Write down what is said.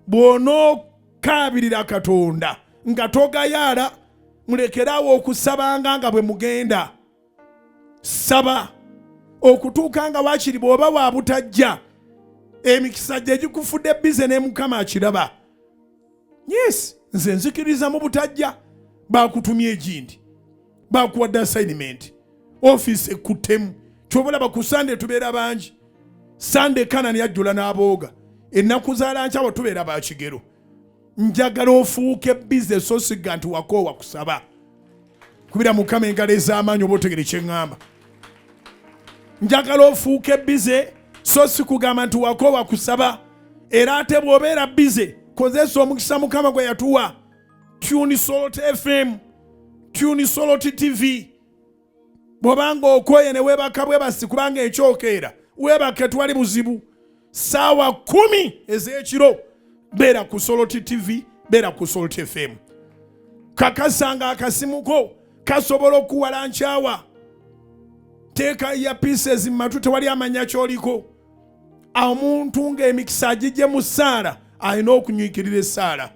bw'onookabirira Katonda nga togayaala, mulekerawo okusabanga nga bwe mugenda. Saba okutuuka nga waakiri bw'oba wa butajja, emikisa gye gikufudde bize ne Mukama akiraba. Yes, nze nzikiriza mu butajja. Bakutumye egindi, bakuwadde assignment, ofiisi ekuttemu. Kyobulaba ku Sande tubeera bangi. Sande Kanani yajjula n'abooga. Ennaku za Lancawa tubeera ba Kigero. Njagala ofuuke bize so siga nti wakoowa kusaba. Kubira Mukama engalo ez'amaanyi oba otegere kye ŋŋamba. Njagala ofuuke bize so si kugamba nti wakoowa kusaba. Era ate bw'obeera bize, kozesa omukisa Mukama gwe yatuwa. Tune Salt FM, Tune Salt TV. Bw'obanga okoye ne weebaka bwebasi kubanga ekyokeera, weebake twali buzibu. Saawa 10 ez'ekiro beera ku Salt TV, beera ku Salt FM. Kakasanga akasimu ko kasobola okuwa Lancawa. Teeka ya pieces mu matu tewali amanya ky'oliko. Omuntu ng'emikisa gijje mu ssaala alina okunyikirira essaala.